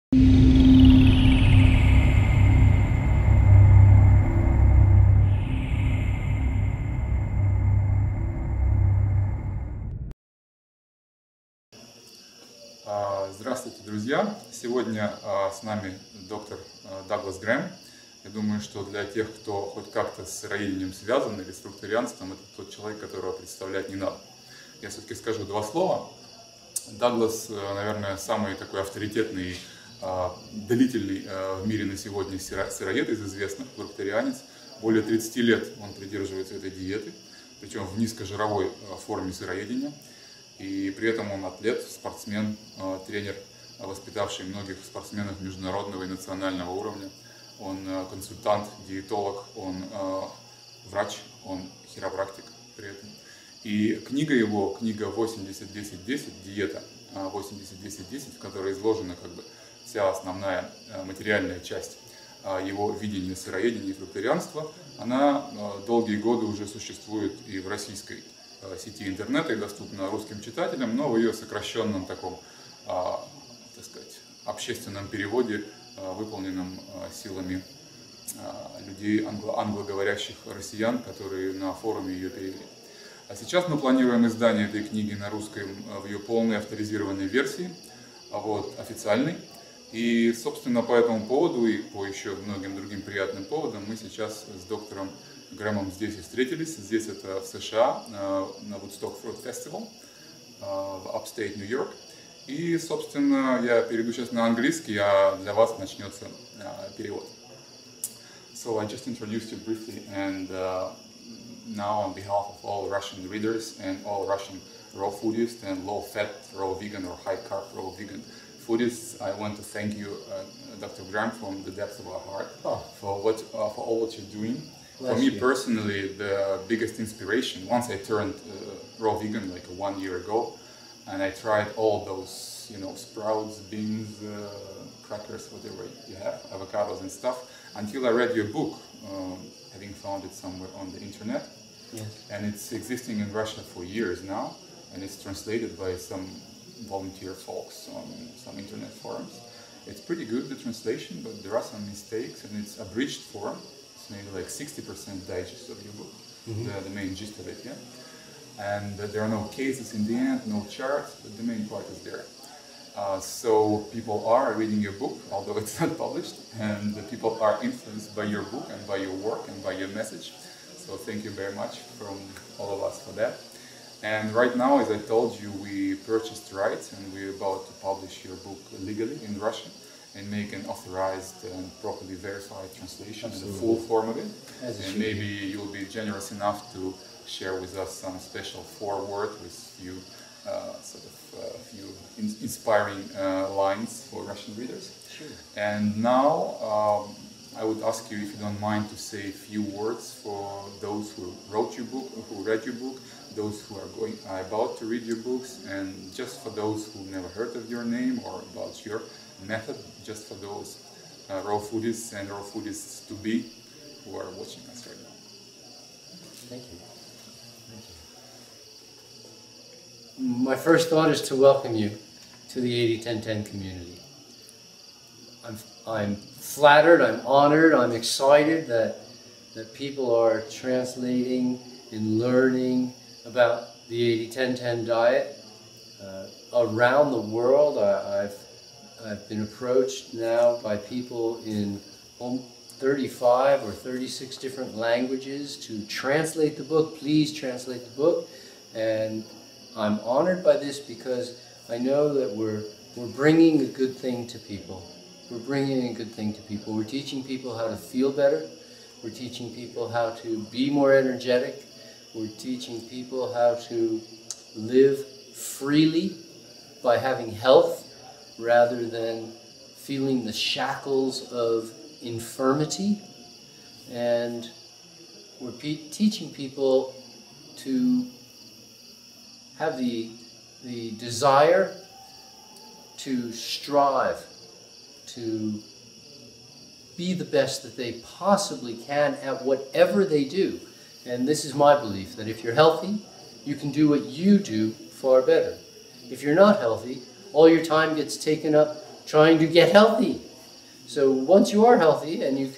Здравствуйте, друзья! Сегодня с нами доктор Дуглас Грэм. Я думаю, что для тех, кто хоть как-то с сыроедением связан или с фрукторианством, это тот человек, которого представлять не надо. Я все-таки скажу два слова. Дуглас, наверное, самый такой авторитетный, длительный в мире на сегодня сыроед из известных, фрукторианец. Более 30 лет он придерживается этой диеты, причем в низкожировой форме сыроедения. И при этом он атлет, спортсмен, тренер, воспитавший многих спортсменов международного и национального уровня. Он консультант, диетолог, он врач, он хиропрактик при этом. И книга его, книга 80-10-10, диета 80-10-10, в которой изложена вся основная материальная часть его видения сыроедения и фрукторианства, она долгие годы уже существует и в российской сети интернета и доступна русским читателям, но в ее сокращенном таком, так сказать, общественном переводе, выполненном силами людей, англоговорящих россиян, которые на форуме ее перевели. А сейчас мы планируем издание этой книги на русском в ее полной авторизированной версии, официальной. И, собственно, по этому поводу и по еще многим другим приятным поводам мы сейчас с доктором Грэмом здесь и встретились. Здесь это в США, на Woodstock Fruit Festival в Upstate New York. И, собственно, я перейду сейчас на английский, а для вас начнется перевод. So I just introduced you briefly, and now on behalf of all Russian readers and all Russian raw foodists and low-fat raw vegan or high-carb raw vegan foodists, I want to thank you, Dr. Gрэм, from the depths of our heart for all what you're doing. For me personally, the biggest inspiration, once I turned raw vegan like 1 year ago, and I tried all those, sprouts, beans, crackers, whatever you have, avocados and stuff, until I read your book, having found it somewhere on the internet. Yes. And it's existing in Russia for years now, and it's translated by some volunteer folks on some internet forums. It's pretty good, the translation, but there are some mistakes, and it's abridged form. Maybe like 60% digest of your book, the main gist of it, yeah. And there are no cases in the end, no charts, but the main part is there. So people are reading your book, although it's not published, and the people are influenced by your book and by your work and by your message. So thank you very much from all of us for that. And right now, as I told you, we purchased rights and we're about to publish your book legally in Russian and make an authorized and properly verified translation in the full form of it. And maybe you'll be generous enough to share with us some special foreword with few inspiring lines for Russian readers. Sure. And now I would ask you, if you don't mind, to say a few words for those who wrote your book, or who read your book, those who are about to read your books, and just for those who never heard of your name or about your method, just for those raw foodists and raw foodists to be who are watching us right now. Thank you. Thank you. My first thought is to welcome you to the 80-10-10 community. I'm flattered, I'm honored, I'm excited that people are translating and learning about the 80-10-10 diet around the world. I've been approached now by people in 35 or 36 different languages to translate the book. Please translate the book. And I'm honored by this because I know that we're bringing a good thing to people. We're bringing a good thing to people. We're teaching people how to feel better. We're teaching people how to be more energetic. We're teaching people how to live freely by having health, rather than feeling the shackles of infirmity. And we're teaching people to have the desire to strive, to be the best that they possibly can at whatever they do. And this is my belief, that if you're healthy, you can do what you do far better. If you're not healthy, all your time gets taken up trying to get healthy. So once you are healthy and you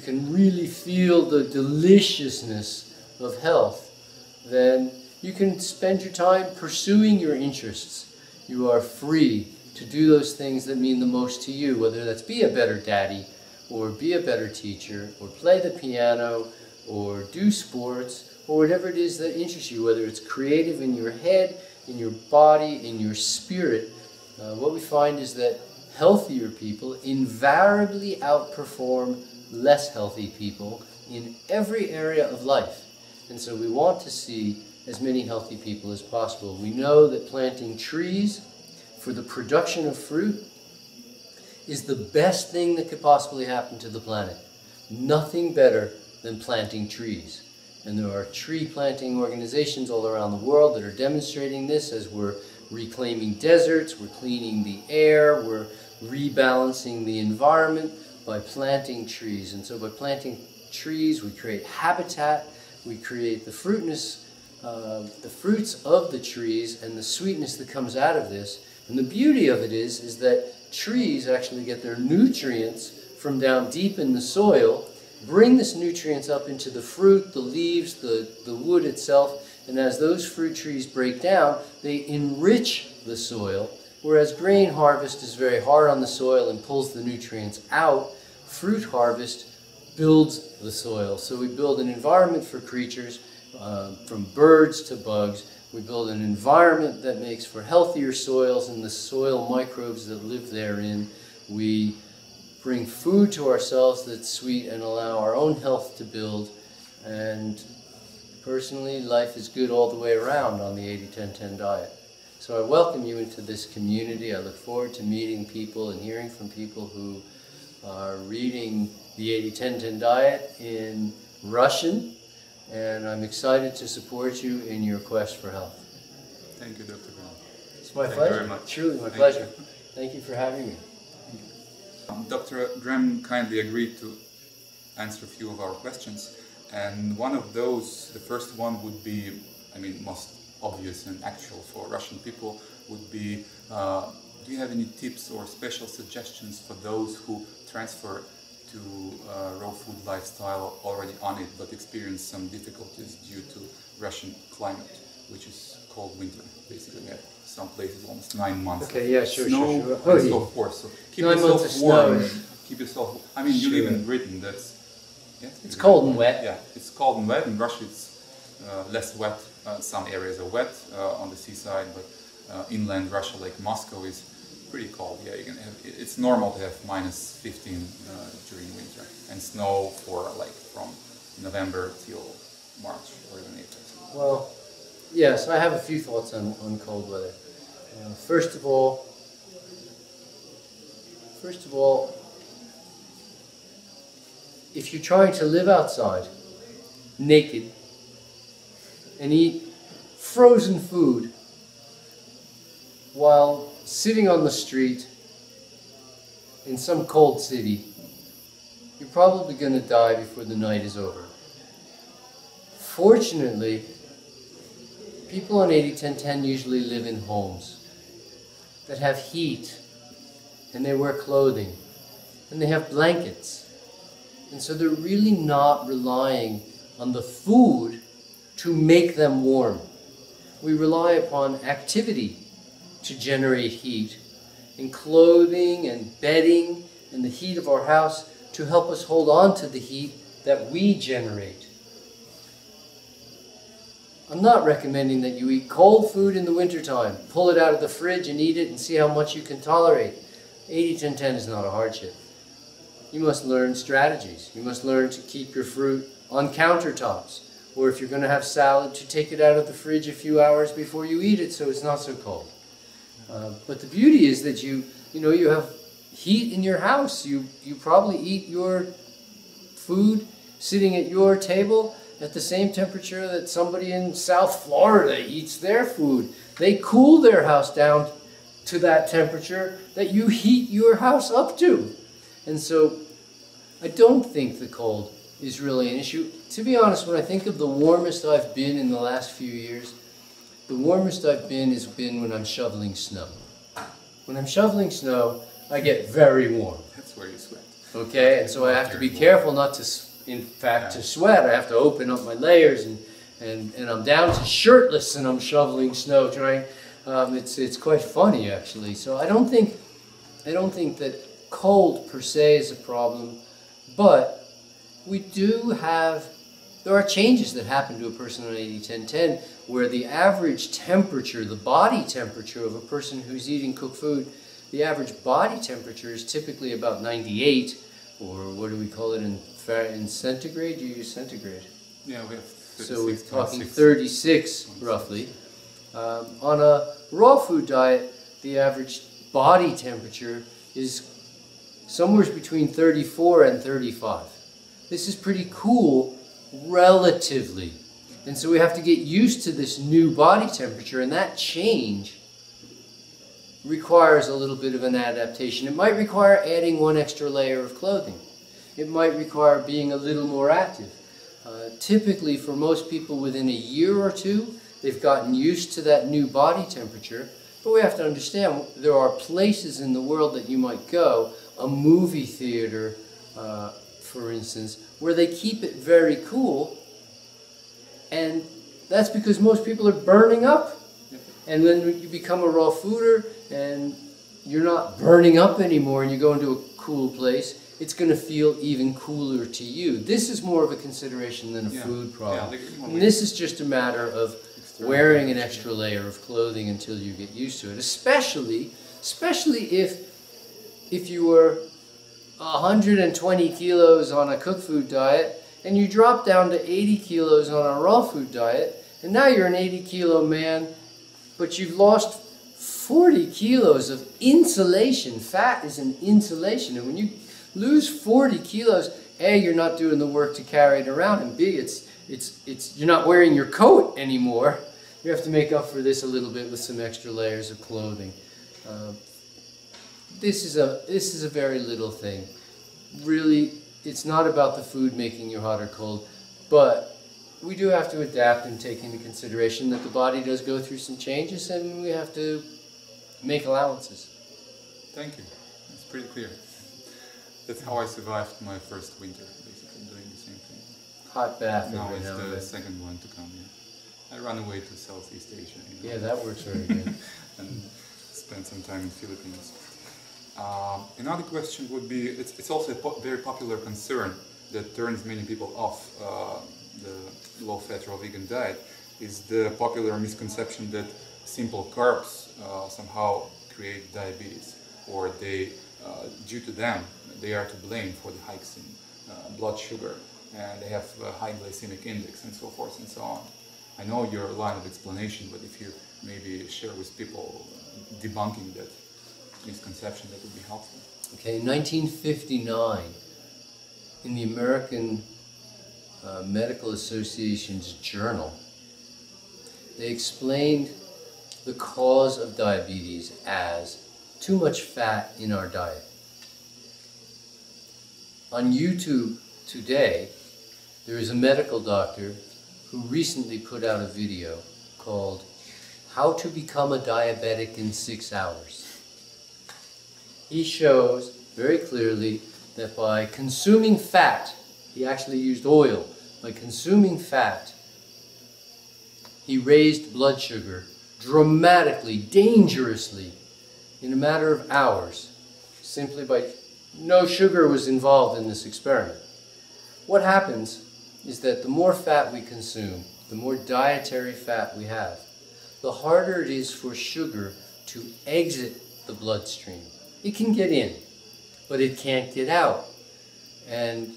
can really feel the deliciousness of health, then you can spend your time pursuing your interests. You are free to do those things that mean the most to you, whether that's be a better daddy, or be a better teacher, or play the piano, or do sports, or whatever it is that interests you, whether it's creative in your head, in your body, in your spirit. What we find is that healthier people invariably outperform less healthy people in every area of life. And so we want to see as many healthy people as possible. We know that planting trees for the production of fruit is the best thing that could possibly happen to the planet. Nothing better than planting trees. And there are tree planting organizations all around the world that are demonstrating this as we're reclaiming deserts, we're cleaning the air, we're rebalancing the environment by planting trees. And so by planting trees, we create habitat, we create the fruits of the trees and the sweetness that comes out of this. And the beauty of it is that trees actually get their nutrients from down deep in the soil, bring this nutrients up into the fruit, the leaves, the wood itself, and as those fruit trees break down, they enrich the soil. Whereas grain harvest is very hard on the soil and pulls the nutrients out, fruit harvest builds the soil. So we build an environment for creatures, from birds to bugs. We build an environment that makes for healthier soils and the soil microbes that live therein. We bring food to ourselves that's sweet and allow our own health to build. And personally, life is good all the way around on the 80-10-10 diet. So I welcome you into this community. I look forward to meeting people and hearing from people who are reading the 80-10-10 diet in Russian. And I'm excited to support you in your quest for health. Thank you, Dr. Gрэм. It's my pleasure. Thank you very much. Truly my pleasure. Thank you for having me. Dr. Gрэм kindly agreed to answer a few of our questions. And one of those, the first one would be, most obvious and actual for Russian people, would be, do you have any tips or special suggestions for those who transfer to raw food lifestyle already on it, but experience some difficulties due to Russian climate, which is cold winter. Basically, we have some places almost 9 months. Okay, yeah, sure, snow sure. and so forth. So keep 9 months yourself of warm. snow. Keep yourself. You live in Britain. That's It's cold and wet. Yeah, it's cold and wet. In Russia, it's less wet. Some areas are wet on the seaside, but inland Russia, like Moscow, is pretty cold. Yeah, you can have. It's normal to have minus 15 during winter, and snow for from November till March or even April. Well, yes, I have a few thoughts on cold weather. First of all, if you're trying to live outside, naked, and eat frozen food while sitting on the street in some cold city, you're probably going to die before the night is over. Fortunately, people on 80-10-10 usually live in homes that have heat, and they wear clothing, and they have blankets. And so they're really not relying on the food to make them warm. We rely upon activity to generate heat, and clothing and bedding and the heat of our house to help us hold on to the heat that we generate. I'm not recommending that you eat cold food in the wintertime. Pull it out of the fridge and eat it and see how much you can tolerate. 80-10-10 is not a hardship. You must learn strategies. You must learn to keep your fruit on countertops. Or if you're going to have salad, to take it out of the fridge a few hours before you eat it so it's not so cold. But the beauty is that you have heat in your house. You probably eat your food sitting at your table at the same temperature that somebody in South Florida eats their food. They cool their house down to that temperature that you heat your house up to. And so I don't think the cold is really an issue. To be honest, when I think of the warmest I've been in the last few years, the warmest I've been has been when I'm shoveling snow. When I'm shoveling snow, I get very warm. That's where you sweat. Okay, and so I have to be careful not to, in fact, to sweat. I have to open up my layers, and I'm down to shirtless and I'm shoveling snow, trying. It's quite funny actually. So I don't think that cold per se is a problem, but we do have. There are changes that happen to a person on 80-10-10 where the average temperature, the body temperature of a person who's eating cooked food, the average body temperature is typically about 98, or what do we call it in centigrade? Do you use centigrade? Yeah, we have 36. So we're talking 36 roughly. On a raw food diet, the average body temperature is somewhere between 34 and 35. This is pretty cool relatively. And so we have to get used to this new body temperature, and that change requires a little bit of an adaptation. It might require adding one extra layer of clothing. It might require being a little more active. Typically for most people within a year or two, they've gotten used to that new body temperature. But we have to understand there are places in the world that you might go, a movie theater, for instance, where they keep it very cool, and that's because most people are burning up. And then you become a raw fooder and you're not burning up anymore and you go into a cool place, it's going to feel even cooler to you. This is more of a consideration than a food problem. And this is just a matter of wearing an extra layer of clothing until you get used to it, especially if you were 120 kilos on a cooked food diet and you drop down to 80 kilos on a raw food diet, and now you're an 80-kilo man, but you've lost 40 kilos of insulation. Fat is an insulation, and when you lose 40 kilos, A, you're not doing the work to carry it around, and B, you're not wearing your coat anymore. You have to make up for this a little bit with some extra layers of clothing. This is a very little thing. Really, it's not about the food making you hot or cold, but we do have to adapt and take into consideration that the body does go through some changes, and we have to make allowances. Thank you. It's pretty clear. That's how I survived my first winter, basically doing the same thing. Hot bath. Now it's the second one to come. Yeah. I ran away to Southeast Asia. You know, yeah, that works very good. And spent some time in Philippines. Another question would be, it's also a very popular concern that turns many people off the low-fat raw vegan diet, is the popular misconception that simple carbs somehow create diabetes, or they, due to them, they are to blame for the hikes in blood sugar, and they have a high glycemic index and so forth and so on. I know your line of explanation, but if you maybe share with people debunking that misconception, that would be helpful. Okay, in 1959, in the American Medical Association's journal, they explained the cause of diabetes as too much fat in our diet. On YouTube today, there is a medical doctor who recently put out a video called How to Become a Diabetic in 6 Hours. He shows very clearly that by consuming fat, he actually used oil, by consuming fat, he raised blood sugar dramatically, dangerously, in a matter of hours, simply by no sugar was involved in this experiment. What happens is that the more fat we consume, the more dietary fat we have, the harder it is for sugar to exit the bloodstream. It can get in, but it can't get out. And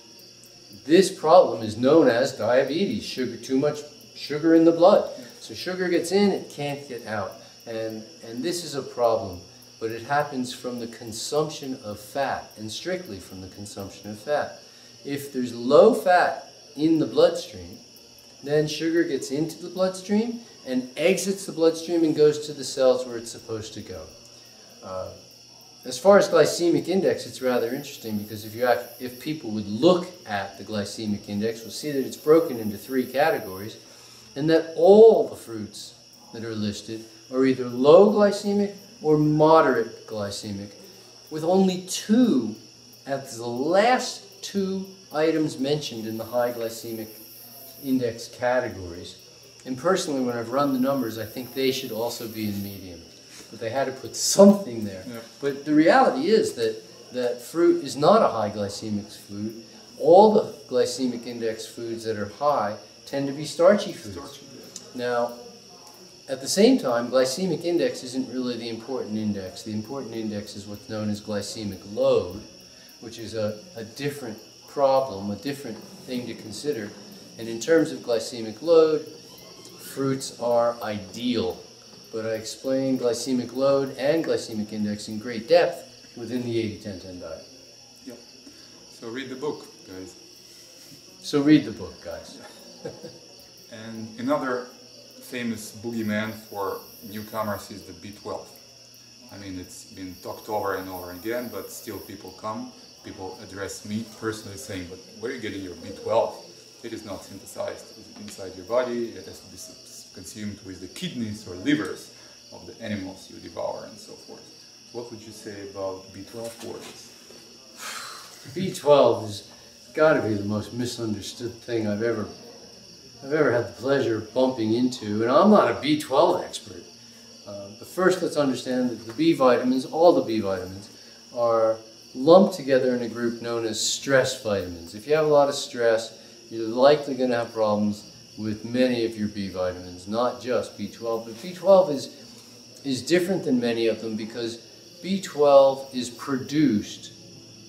this problem is known as diabetes, too much sugar in the blood. So sugar gets in, it can't get out. And this is a problem, but it happens from the consumption of fat, and strictly from the consumption of fat. If there's low fat in the bloodstream, then sugar gets into the bloodstream and exits the bloodstream and goes to the cells where it's supposed to go. As far as glycemic index, it's rather interesting, because if people would look at the glycemic index, we'll see that it's broken into 3 categories, and that all the fruits that are listed are either low glycemic or moderate glycemic, with only 2 as the last 2 items mentioned in the high glycemic index categories. And personally, when I've run the numbers, I think they should also be in medium. But they had to put something there. Yeah. But the reality is that fruit is not a high glycemic food. All the glycemic index foods that are high tend to be starchy foods. Now, at the same time, glycemic index isn't really the important index. The important index is what's known as glycemic load, which is a different problem, a different thing to consider. And in terms of glycemic load, fruits are ideal. But I explain glycemic load and glycemic index in great depth within the 80-10-10 diet. Yep. So read the book, guys. So read the book, guys. And another famous boogeyman for newcomers is the B12. I mean, it's been talked over and over again, but still people address me personally saying, but where are you getting your B12? It is not synthesized inside your body, it has to be consumed with the kidneys or livers of the animals you devour and so forth. What would you say about B12 for this? B12 has got to be the most misunderstood thing I've ever had the pleasure of bumping into, and I'm not a B12 expert. But first let's understand that the B vitamins, all the B vitamins, are lumped together in a group known as stress vitamins. If you have a lot of stress, you're likely going to have problems with many of your B vitamins, not just B12. But B12 is different than many of them because B12 is produced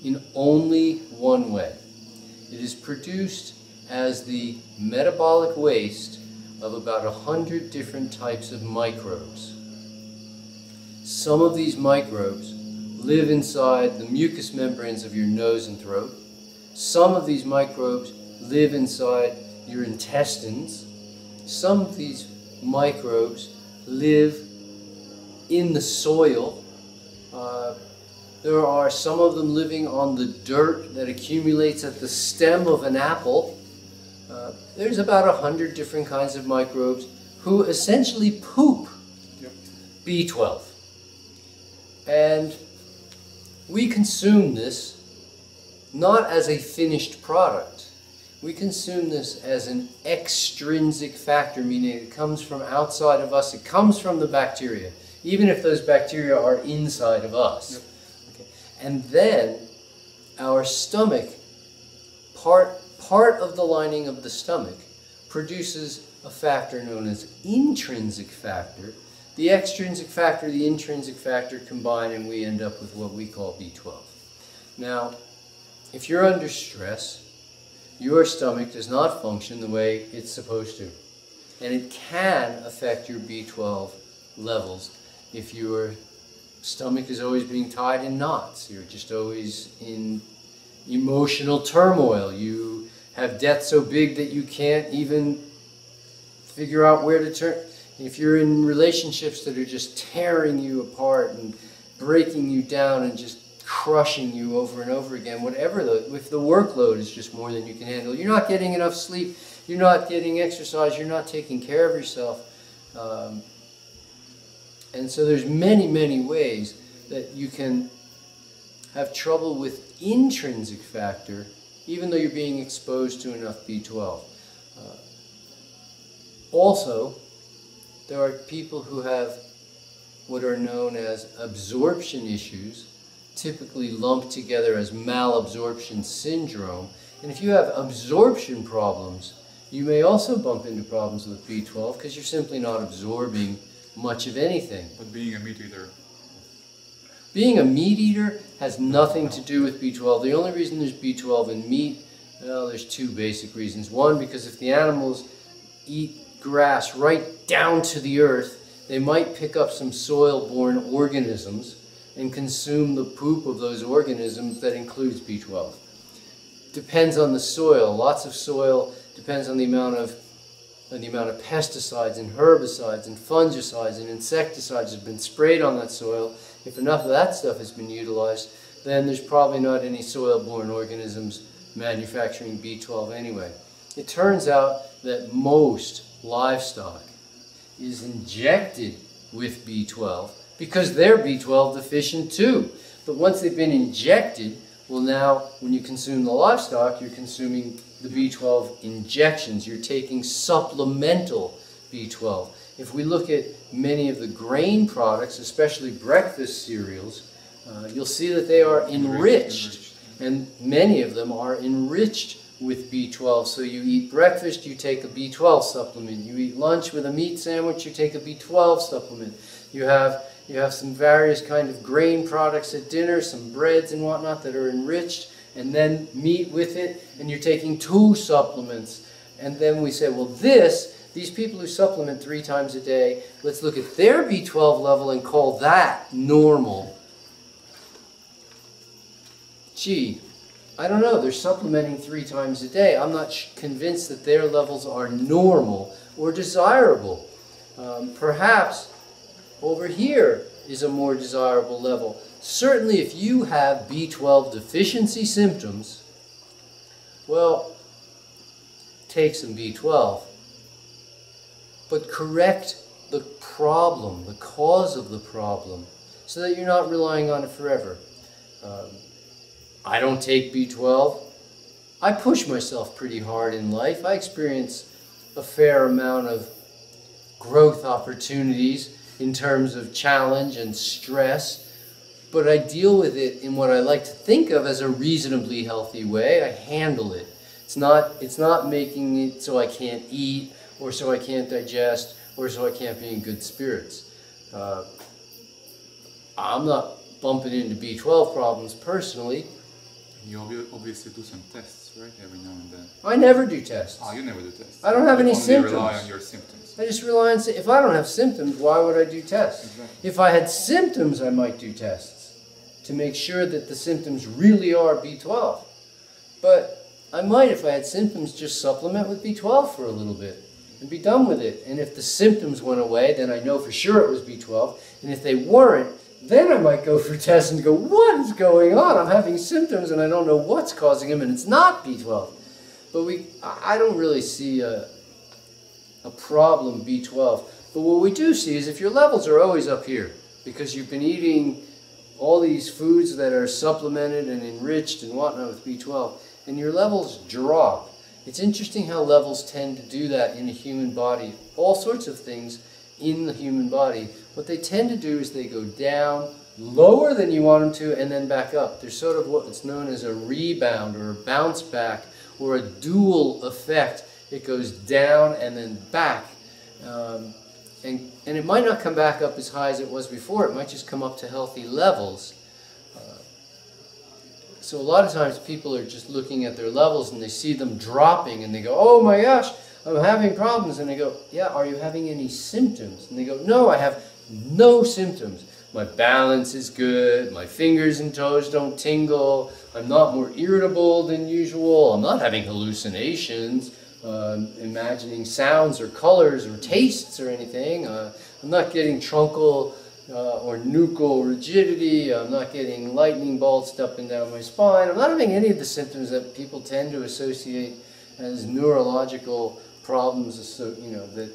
in only one way. It is produced as the metabolic waste of about 100 different types of microbes. Some of these microbes live inside the mucous membranes of your nose and throat. Some of these microbes live inside your intestines. Some of these microbes live in the soil. There are some of them living on the dirt that accumulates at the stem of an apple. There's about 100 different kinds of microbes who essentially poop B12. And we consume this not as a finished product. We consume this as an extrinsic factor, meaning it comes from outside of us. It comes from the bacteria, even if those bacteria are inside of us. Yep. Okay. And then our stomach, part of the lining of the stomach, produces a factor known as intrinsic factor. The extrinsic factor, the intrinsic factor combine, and we end up with what we call B12. Now, if you're under stress, your stomach does not function the way it's supposed to. And it can affect your B12 levels if your stomach is always being tied in knots. You're just always in emotional turmoil. You have debt so big that you can't even figure out where to turn. If you're in relationships that are just tearing you apart and breaking you down and just crushing you over and over again, whatever, if the workload is just more than you can handle, you're not getting enough sleep, you're not getting exercise, you're not taking care of yourself. And so there's many, many ways that you can have trouble with intrinsic factor, even though you're being exposed to enough B12. Also, there are people who have what are known as absorption issues, typically lumped together as malabsorption syndrome. And if you have absorption problems, you may also bump into problems with B12 because you're simply not absorbing much of anything. But being a meat eater? Being a meat eater has nothing to do with B12. The only reason there's B12 in meat, well, there's two basic reasons. One, because if the animals eat grass right down to the earth, they might pick up some soil-borne organisms and consume the poop of those organisms that includes B12. Depends on the soil. Lots of soil depends on the amount of pesticides and herbicides and fungicides and insecticides that have been sprayed on that soil. If enough of that stuff has been utilized, then there's probably not any soil-borne organisms manufacturing B12 anyway. It turns out that most livestock is injected with B12 because they're B12 deficient too. But once they've been injected, well now, when you consume the livestock, you're consuming the B12 injections. You're taking supplemental B12. If we look at many of the grain products, especially breakfast cereals, you'll see that they are enriched. And many of them are enriched with B12. So you eat breakfast, you take a B12 supplement. You eat lunch with a meat sandwich, you take a B12 supplement. You have some various kind of grain products at dinner, some breads and whatnot that are enriched, and then meat with it, and you're taking 2 supplements. And then we say, well, these people who supplement 3 times a day, let's look at their B12 level and call that normal. Gee, I don't know, they're supplementing 3 times a day. I'm not convinced that their levels are normal or desirable. Perhaps over here is a more desirable level. Certainly if you have B12 deficiency symptoms, well, take some B12. But correct the problem, the cause of the problem, so that you're not relying on it forever. I don't take B12. I push myself pretty hard in life. I experience a fair amount of growth opportunities in terms of challenge and stress, but I deal with it in what I like to think of as a reasonably healthy way. I handle it. It's not making it so I can't eat, or so I can't digest, or so I can't be in good spirits. I'm not bumping into B12 problems personally. You obviously do some tests, right, every now and then? I never do tests. Oh, you never do tests? I don't have any symptoms. You rely on your symptoms. I just rely on, if I don't have symptoms, why would I do tests? Exactly. If I had symptoms, I might do tests to make sure that the symptoms really are B12. But I might, if I had symptoms, just supplement with B12 for a little bit and be done with it. And if the symptoms went away, then I know for sure it was B12. And if they weren't, then I might go for tests and go, what is going on? I'm having symptoms and I don't know what's causing them, and it's not B12. But I don't really see a problem B12. But what we do see is if your levels are always up here, because you've been eating all these foods that are supplemented and enriched and whatnot with B12, and your levels drop. It's interesting how levels tend to do that in a human body. All sorts of things in the human body. What they tend to do is they go down lower than you want them to and then back up. There's sort of what's known as a rebound or a bounce back or a dual effect. It goes down and then back. And it might not come back up as high as it was before. It might just come up to healthy levels. So a lot of times people are just looking at their levels and they see them dropping and they go, oh my gosh, I'm having problems. And they go, yeah, are you having any symptoms? And they go, no, I have no symptoms. My balance is good, my fingers and toes don't tingle, I'm not more irritable than usual, I'm not having hallucinations, imagining sounds or colors or tastes or anything, I'm not getting truncal or nuchal rigidity, I'm not getting lightning bolts up and down my spine, I'm not having any of the symptoms that people tend to associate as neurological problems, so, you know, that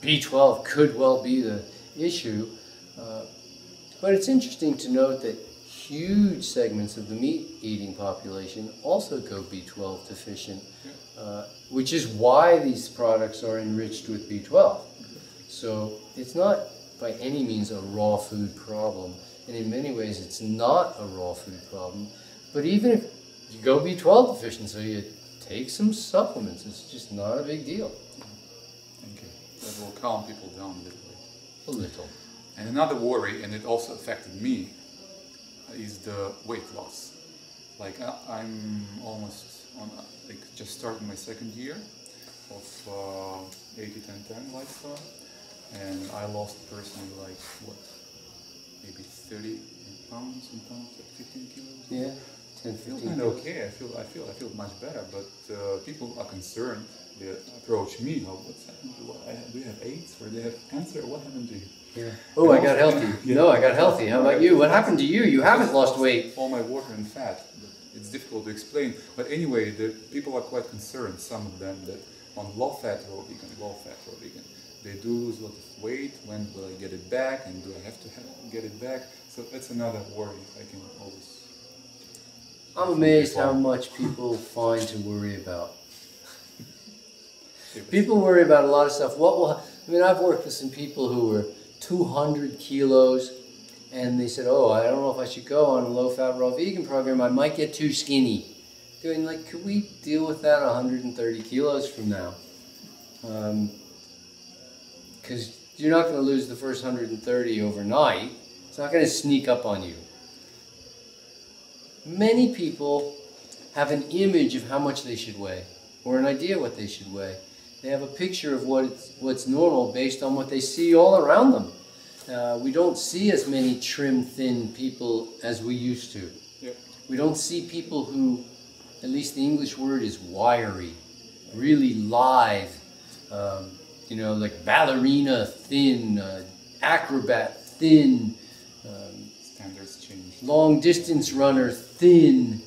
B12 could well be the issue. But it's interesting to note that huge segments of the meat-eating population also go B12 deficient, which is why these products are enriched with B12. So it's not by any means a raw food problem, and in many ways it's not a raw food problem. But even if you go B12 deficient, so you take some supplements, it's just not a big deal. Thank you. That will calm people down a little bit. A little. And another worry, and it also affected me, is the weight loss. Like I'm almost on, like just starting my second year of 80-10-10 lifestyle, and I lost personally like what, maybe 30 pounds, like 15 kilos. Yeah, 10, 15. I feel kind of okay. I feel much better. But people are concerned. They approach me. Oh, what's happened? Do you have AIDS or do you have cancer? What happened to you? Yeah. Oh, I got healthy. Yeah. No, I got healthy. How about you? What happened to you? You haven't lost weight. All my water and fat. It's difficult to explain. But anyway, the people are quite concerned, some of them, that on low-fat raw vegan, they do lose a lot of weight. When will I get it back? And do I have to get it back? So that's another worry I can always... I'm amazed how much people find to worry about. People worry about a lot of stuff. I mean, I've worked with some people who were 200 kilos, and they said, oh, I don't know if I should go on a low-fat raw vegan program. I might get too skinny. Going like, could we deal with that 130 kilos from now? Because you're not going to lose the first 130 overnight. It's not going to sneak up on you. Many people have an image of how much they should weigh, or an idea what they should weigh. They have a picture of what's normal based on what they see all around them. We don't see as many trim, thin people as we used to. Yep. We don't see people who, at least the English word is wiry, really live, you know, like ballerina thin, acrobat thin, standards change. Long distance runner thin.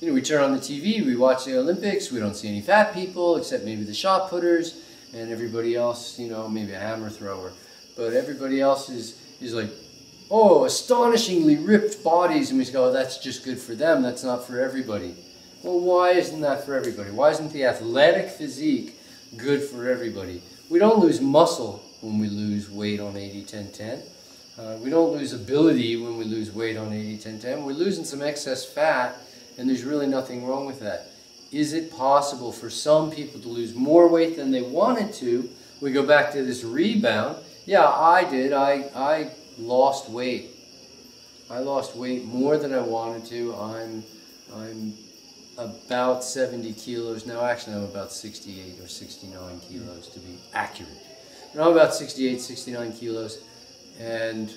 You know, we turn on the TV, we watch the Olympics, we don't see any fat people except maybe the shot putters and everybody else, you know, maybe a hammer thrower. But everybody else is like, oh, astonishingly ripped bodies, and we go, oh, that's just good for them, that's not for everybody. Well, why isn't that for everybody? Why isn't the athletic physique good for everybody? We don't lose muscle when we lose weight on 80-10-10. We don't lose ability when we lose weight on 80-10-10. We're losing some excess fat, and there's really nothing wrong with that. Is it possible for some people to lose more weight than they wanted to? We go back to this rebound. Yeah, I did. I lost weight. I lost weight more than I wanted to. I'm about 70 kilos now. Actually, I'm about 68 or 69 kilos to be accurate. And I'm about 68, 69 kilos. And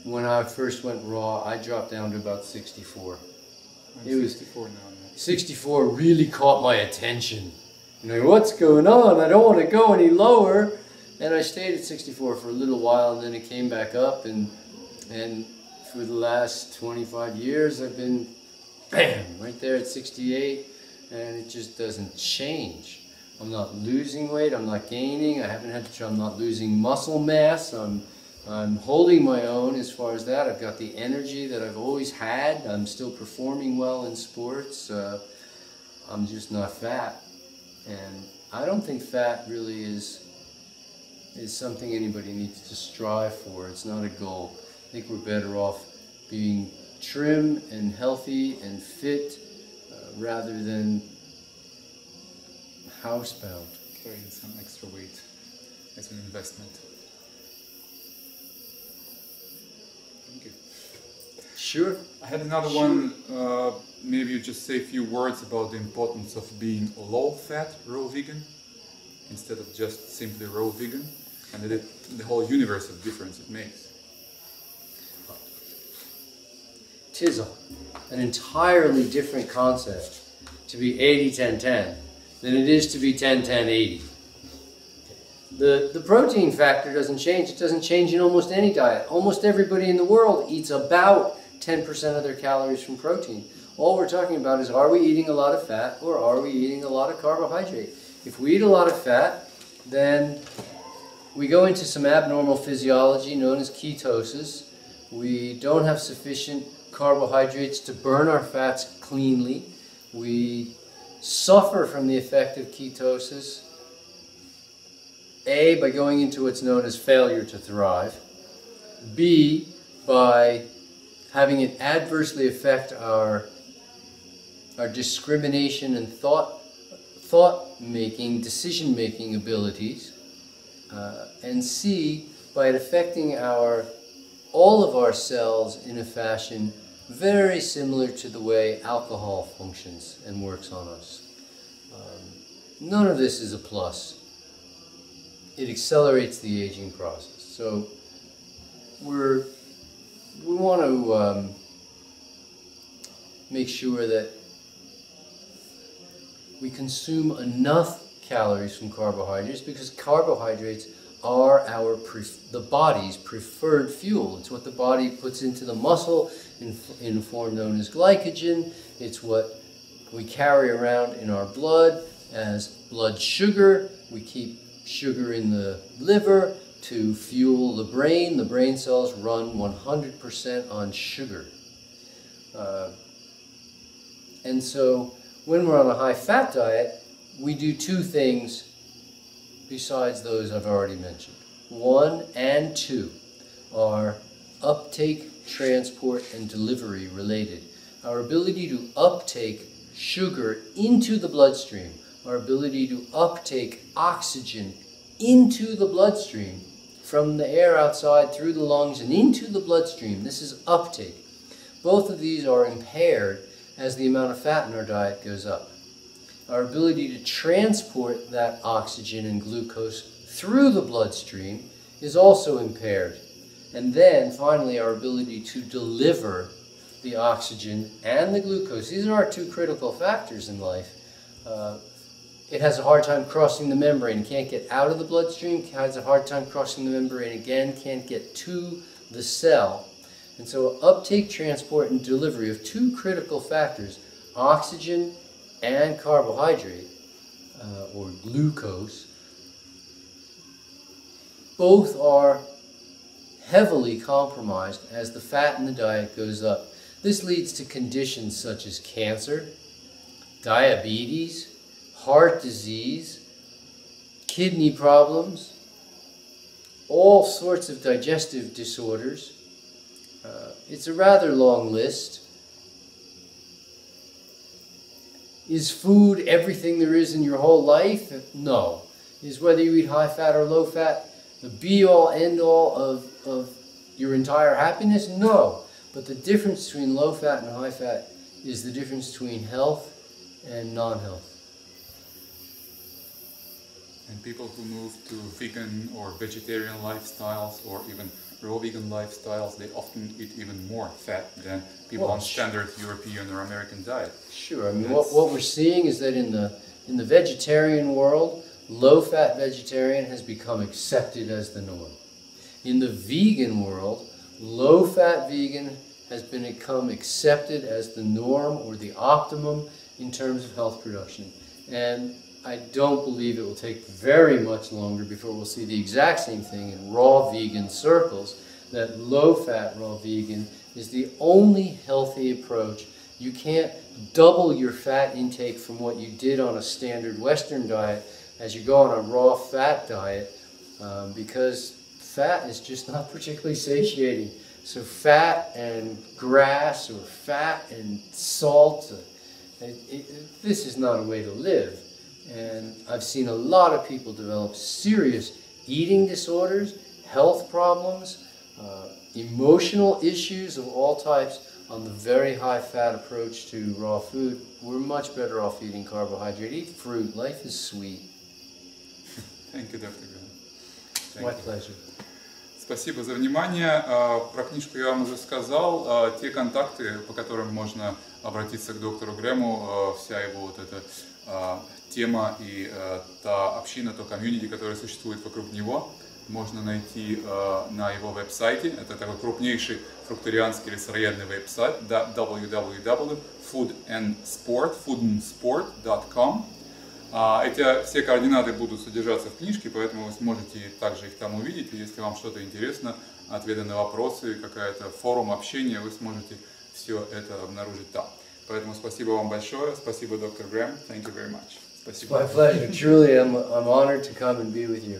when I first went raw, I dropped down to about 64. I'm 64 now. 64 really caught my attention. You know, what's going on? I don't want to go any lower. And I stayed at 64 for a little while, and then it came back up. And for the last 25 years, I've been, bam, right there at 68. And it just doesn't change. I'm not losing weight. I'm not gaining. I haven't had to. I'm not losing muscle mass. I'm holding my own as far as that. I've got the energy that I've always had. I'm still performing well in sports. I'm just not fat. And I don't think fat really is something anybody needs to strive for. It's not a goal. I think we're better off being trim and healthy and fit rather than housebound. Carrying some extra weight as an investment. Thank you. Sure. I had another one. Maybe you just say a few words about the importance of being low-fat raw vegan instead of just simply raw vegan, and the whole universe of difference it makes. It is an entirely different concept to be 80-10-10 than it is to be 10-10-80. The protein factor doesn't change. It doesn't change in almost any diet. Almost everybody in the world eats about 10% of their calories from protein. All we're talking about is, are we eating a lot of fat or are we eating a lot of carbohydrate? If we eat a lot of fat, then we go into some abnormal physiology known as ketosis. We don't have sufficient carbohydrates to burn our fats cleanly. We suffer from the effect of ketosis, A, by going into what's known as failure to thrive, B, by having it adversely affect our discrimination and thought-making, decision-making abilities, and C, by it affecting all of our cells in a fashion very similar to the way alcohol functions and works on us. None of this is a plus. It accelerates the aging process. So we want to make sure that we consume enough calories from carbohydrates, because carbohydrates are the body's preferred fuel. It's what the body puts into the muscle in a form known as glycogen. It's what we carry around in our blood as blood sugar. We keep sugar in the liver to fuel the brain cells run 100% on sugar. And so when we're on a high-fat diet, we do two things besides those I've already mentioned. 1 and 2 are uptake, transport, and delivery related. Our ability to uptake sugar into the bloodstream, our ability to uptake oxygen into the bloodstream from the air outside through the lungs and into the bloodstream, this is uptake. Both of these are impaired as the amount of fat in our diet goes up. Our ability to transport that oxygen and glucose through the bloodstream is also impaired. And then finally our ability to deliver the oxygen and the glucose. These are our two critical factors in life. It has a hard time crossing the membrane, can't get out of the bloodstream, has a hard time crossing the membrane again, can't get to the cell. And so uptake, transport, and delivery of two critical factors, oxygen and carbohydrate, or glucose, both are heavily compromised as the fat in the diet goes up. This leads to conditions such as cancer, diabetes, heart disease, kidney problems, all sorts of digestive disorders. It's a rather long list. Is food everything there is in your whole life? No. Is whether you eat high fat or low fat the be-all, end-all of your entire happiness? No. But the difference between low fat and high fat is the difference between health and non-health. And people who move to vegan or vegetarian lifestyles or even raw vegan lifestyles, they often eat even more fat than people on standard European or American diet. Sure. I mean, what we're seeing is that in the vegetarian world, low-fat vegetarian has become accepted as the norm. In the vegan world, low-fat vegan has become accepted as the norm or the optimum in terms of health production. And I don't believe it will take very much longer before we'll see the exact same thing in raw vegan circles, that low-fat raw vegan is the only healthy approach. You can't double your fat intake from what you did on a standard Western diet as you go on a raw fat diet, because fat is just not particularly satiating. So fat and grass or fat and salt, this is not a way to live. And I've seen a lot of people develop serious eating disorders, health problems, emotional issues of all types on the very high fat approach to raw food. We're much better off eating carbohydrate. Eat fruit. Life is sweet. Thank you, Dr. Gрэм. My pleasure. Спасибо за внимание. Про книжку я вам уже сказал. Те контакты, по которым можно обратиться к доктору Грэму, вся его вот эта тема и та община, то комьюнити, которое существует вокруг него, можно найти на его веб-сайте. Это такой крупнейший фрукторианский или сыроедный веб-сайт www.foodandsport.com. Эти все координаты будут содержаться в книжке, поэтому вы сможете также их там увидеть. И если вам что-то интересно, ответы на вопросы, какая-то форум общения, вы сможете все это обнаружить там. Поэтому спасибо вам большое. Спасибо, доктор Грэм. Thank you very much. Спасибо. My pleasure. Truly, I'm honored to come and be with you.